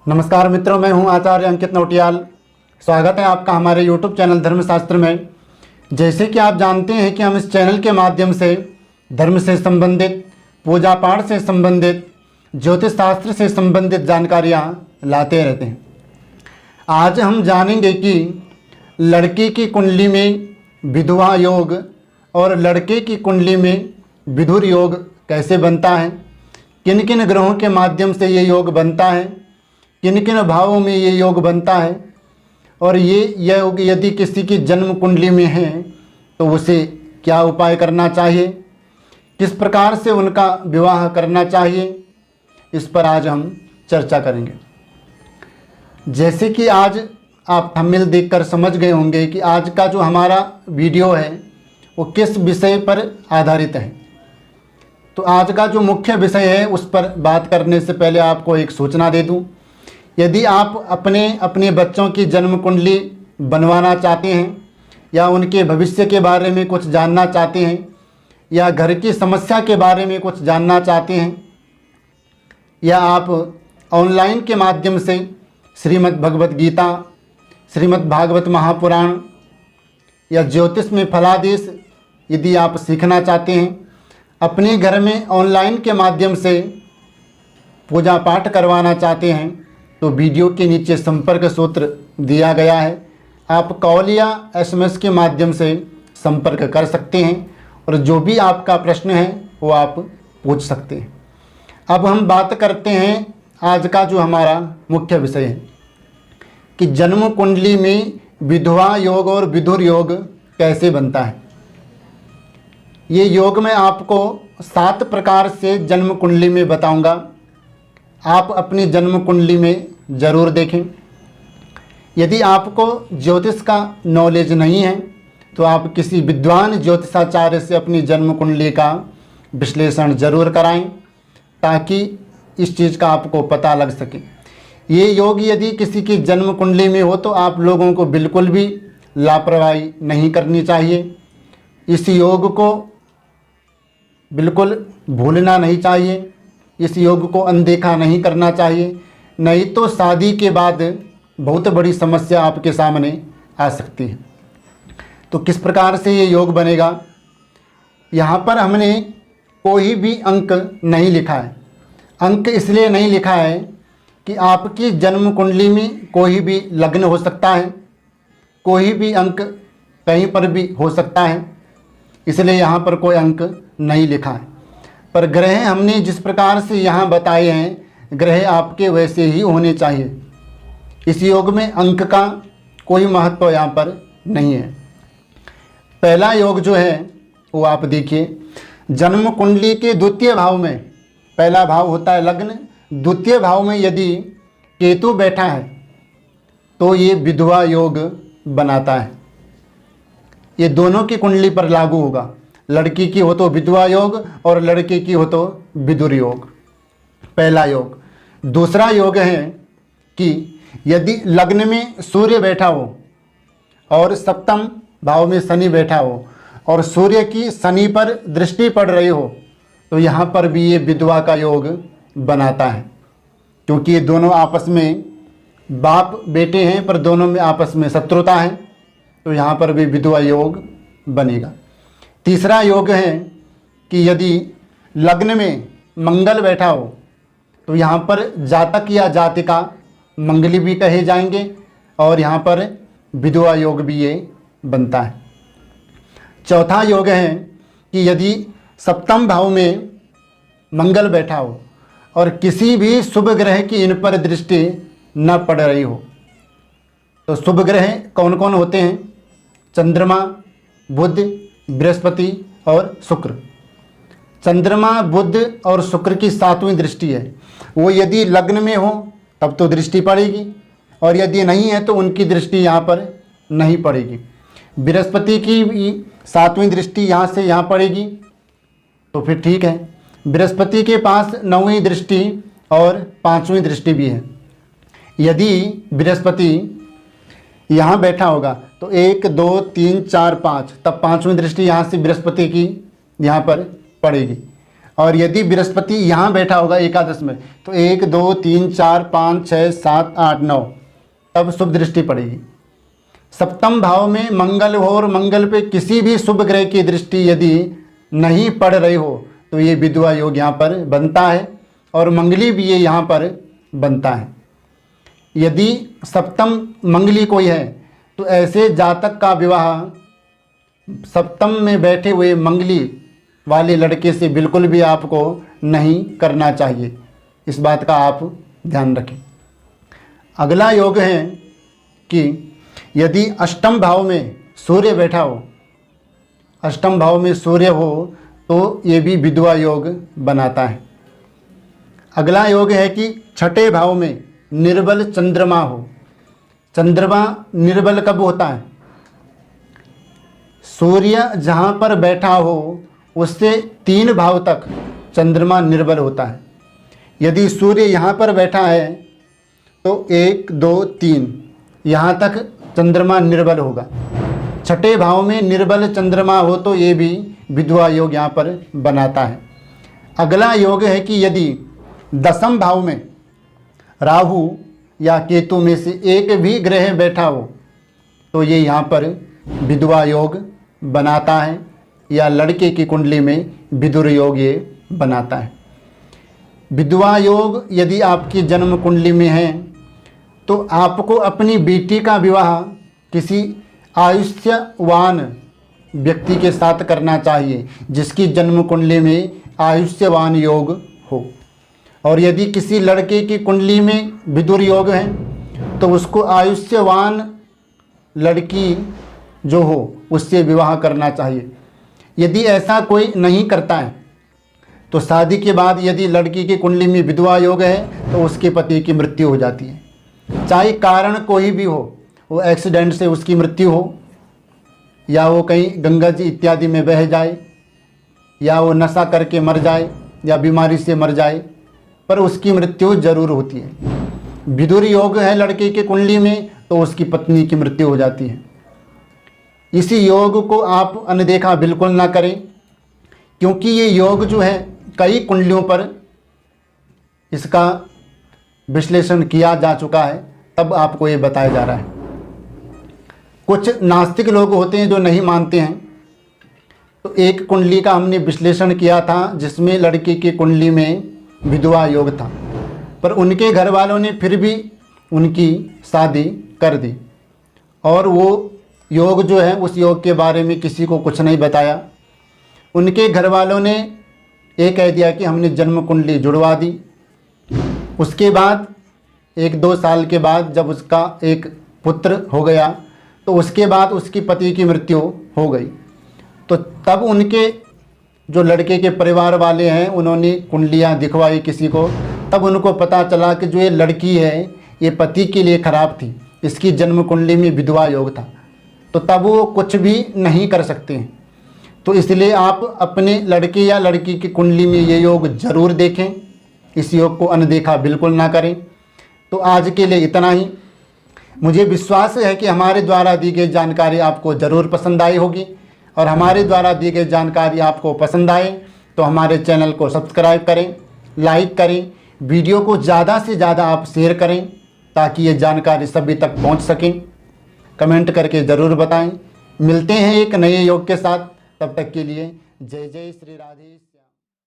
नमस्कार मित्रों, मैं हूं आचार्य अंकित नौटियाल। स्वागत है आपका हमारे YouTube चैनल धर्मशास्त्र में। जैसे कि आप जानते हैं कि हम इस चैनल के माध्यम से धर्म से संबंधित, पूजा पाठ से संबंधित, ज्योतिष शास्त्र से संबंधित जानकारियां लाते रहते हैं। आज हम जानेंगे कि लड़की की कुंडली में विधवा योग और लड़के की कुंडली में विधुर योग कैसे बनता है, किन किन ग्रहों के माध्यम से ये योग बनता है, किन किन भावों में ये योग बनता है, और ये योग यदि किसी की जन्म कुंडली में है तो उसे क्या उपाय करना चाहिए, किस प्रकार से उनका विवाह करना चाहिए, इस पर आज हम चर्चा करेंगे। जैसे कि आज आप थंबनेल देखकर समझ गए होंगे कि आज का जो हमारा वीडियो है वो किस विषय पर आधारित है। तो आज का जो मुख्य विषय है उस पर बात करने से पहले आपको एक सूचना दे दूं। यदि आप अपने बच्चों की जन्म कुंडली बनवाना चाहते हैं या उनके भविष्य के बारे में कुछ जानना चाहते हैं या घर की समस्या के बारे में कुछ जानना चाहते हैं या आप ऑनलाइन के माध्यम से श्रीमद् भगवत गीता, श्रीमद् भागवत महापुराण या ज्योतिष में फलादेश यदि आप सीखना चाहते हैं, अपने घर में ऑनलाइन के माध्यम से पूजा पाठ करवाना चाहते हैं, तो वीडियो के नीचे संपर्क सूत्र दिया गया है। आप कॉल या SMS के माध्यम से संपर्क कर सकते हैं और जो भी आपका प्रश्न है वो आप पूछ सकते हैं। अब हम बात करते हैं आज का जो हमारा मुख्य विषय है कि जन्म कुंडली में विधवा योग और विधुर योग कैसे बनता है। ये योग मैं आपको 7 प्रकार से जन्म कुंडली में बताऊंगा। आप अपनी जन्म कुंडली में ज़रूर देखें। यदि आपको ज्योतिष का नॉलेज नहीं है तो आप किसी विद्वान ज्योतिषाचार्य से अपनी जन्म कुंडली का विश्लेषण ज़रूर कराएं ताकि इस चीज़ का आपको पता लग सके। ये योग यदि किसी की जन्म कुंडली में हो तो आप लोगों को बिल्कुल भी लापरवाही नहीं करनी चाहिए। इस योग को बिल्कुल भूलना नहीं चाहिए, इस योग को अनदेखा नहीं करना चाहिए, नहीं तो शादी के बाद बहुत बड़ी समस्या आपके सामने आ सकती है। तो किस प्रकार से ये योग बनेगा, यहाँ पर हमने कोई भी अंक नहीं लिखा है। अंक इसलिए नहीं लिखा है कि आपकी जन्म कुंडली में कोई भी लग्न हो सकता है, कोई भी अंक कहीं पर भी हो सकता है, इसलिए यहाँ पर कोई अंक नहीं लिखा है। पर ग्रह हमने जिस प्रकार से यहाँ बताए हैं, ग्रह आपके वैसे ही होने चाहिए। इस योग में अंक का कोई महत्व यहाँ पर नहीं है। पहला योग जो है वो आप देखिए, जन्म कुंडली के द्वितीय भाव में, पहला भाव होता है लग्न, द्वितीय भाव में यदि केतु बैठा है तो ये विधवा योग बनाता है। ये दोनों की कुंडली पर लागू होगा। लड़की की हो तो विधवा योग और लड़के की हो तो विधुर योग, पहला योग। दूसरा योग है कि यदि लग्न में सूर्य बैठा हो और सप्तम भाव में शनि बैठा हो और सूर्य की शनि पर दृष्टि पड़ रही हो तो यहाँ पर भी ये विधवा का योग बनाता है, क्योंकि ये दोनों आपस में बाप बेटे हैं पर दोनों में आपस में शत्रुता है, तो यहाँ पर भी विधवा योग बनेगा। तीसरा योग है कि यदि लग्न में मंगल बैठा हो तो यहाँ पर जातक या जातिका मंगली भी कहे जाएंगे और यहाँ पर विधवा योग भी ये बनता है। चौथा योग है कि यदि सप्तम भाव में मंगल बैठा हो और किसी भी शुभ ग्रह की इन पर दृष्टि न पड़ रही हो। तो शुभ ग्रह कौन कौन होते हैं? चंद्रमा, बुध, बृहस्पति और शुक्र। चंद्रमा, बुध और शुक्र की 7वीं दृष्टि है। वो यदि लग्न में हो तब तो दृष्टि पड़ेगी और यदि नहीं है तो उनकी दृष्टि यहाँ पर नहीं पड़ेगी। बृहस्पति की भी 7वीं दृष्टि यहाँ से यहाँ पड़ेगी तो फिर ठीक है। बृहस्पति के पास 9वीं दृष्टि और 5वीं दृष्टि भी है। यदि बृहस्पति यहाँ बैठा होगा तो 1 2 3 4 5, तब 5वीं दृष्टि यहाँ से बृहस्पति की यहाँ पर पड़ेगी। और यदि बृहस्पति यहाँ बैठा होगा एकादश में तो 1 2 3 4 5 6 7 8 9 तब शुभ दृष्टि पड़ेगी। सप्तम भाव में मंगल हो और मंगल पे किसी भी शुभ ग्रह की दृष्टि यदि नहीं पड़ रही हो तो ये विधवा योग यहाँ पर बनता है और मंगली भी ये यहाँ पर बनता है। यदि सप्तम मंगली कोई है तो ऐसे जातक का विवाह सप्तम में बैठे हुए मंगली वाले लड़के से बिल्कुल भी आपको नहीं करना चाहिए। इस बात का आप ध्यान रखें। अगला योग है कि यदि अष्टम भाव में सूर्य बैठा हो, अष्टम भाव में सूर्य हो तो ये भी विधवा योग बनाता है। अगला योग है कि छठे भाव में निर्बल चंद्रमा हो। चंद्रमा निर्बल कब होता है? सूर्य जहाँ पर बैठा हो उससे 3 भाव तक चंद्रमा निर्बल होता है। यदि सूर्य यहाँ पर बैठा है तो 1 2 3 यहाँ तक चंद्रमा निर्बल होगा। छठे भाव में निर्बल चंद्रमा हो तो ये भी विधवा योग यहाँ पर बनाता है। अगला योग है कि यदि दसम भाव में राहु या केतु में से एक भी ग्रह बैठा हो तो ये यहाँ पर विधवा योग बनाता है या लड़के की कुंडली में विदुर योग ये बनाता है। विधवा योग यदि आपकी जन्म कुंडली में है तो आपको अपनी बेटी का विवाह किसी आयुष्यवान व्यक्ति के साथ करना चाहिए जिसकी जन्म कुंडली में आयुष्यवान योग हो। और यदि किसी लड़के की कुंडली में विदुर योग है तो उसको आयुष्यवान लड़की जो हो उससे विवाह करना चाहिए। यदि ऐसा कोई नहीं करता है तो शादी के बाद यदि लड़की की कुंडली में विधवा योग है तो उसके पति की मृत्यु हो जाती है। चाहे कारण कोई भी हो, वो एक्सीडेंट से उसकी मृत्यु हो या वो कहीं गंगा जी इत्यादि में बह जाए या वो नशा करके मर जाए या बीमारी से मर जाए, पर उसकी मृत्यु जरूर होती है। विदुर योग है लड़के की कुंडली में तो उसकी पत्नी की मृत्यु हो जाती है। इसी योग को आप अनदेखा बिल्कुल ना करें, क्योंकि ये योग जो है कई कुंडलियों पर इसका विश्लेषण किया जा चुका है, तब आपको ये बताया जा रहा है। कुछ नास्तिक लोग होते हैं जो नहीं मानते हैं, तो एक कुंडली का हमने विश्लेषण किया था जिसमें लड़की की कुंडली में विधवा योग था, पर उनके घर वालों ने फिर भी उनकी शादी कर दी और वो योग जो है उस योग के बारे में किसी को कुछ नहीं बताया। उनके घर वालों ने ये कह दिया कि हमने जन्म कुंडली जुड़वा दी। उसके बाद 1-2 साल के बाद जब उसका एक पुत्र हो गया तो उसके बाद उसकी पति की मृत्यु हो गई। तो तब उनके जो लड़के के परिवार वाले हैं उन्होंने कुंडलियां दिखवाई किसी को, तब उनको पता चला कि जो ये लड़की है ये पति के लिए ख़राब थी, इसकी जन्म कुंडली में विधवा योग था, तो तब वो कुछ भी नहीं कर सकते हैं। तो इसलिए आप अपने लड़के या लड़की की कुंडली में ये योग ज़रूर देखें, इस योग को अनदेखा बिल्कुल ना करें। तो आज के लिए इतना ही। मुझे विश्वास है कि हमारे द्वारा दी गई जानकारी आपको ज़रूर पसंद आई होगी, और हमारे द्वारा दी गई जानकारी आपको पसंद आए तो हमारे चैनल को सब्सक्राइब करें, लाइक करें, वीडियो को ज़्यादा से ज़्यादा आप शेयर करें ताकि ये जानकारी सभी तक पहुंच सकें। कमेंट करके ज़रूर बताएं। मिलते हैं एक नए योग के साथ, तब तक के लिए जय जय श्री राधे।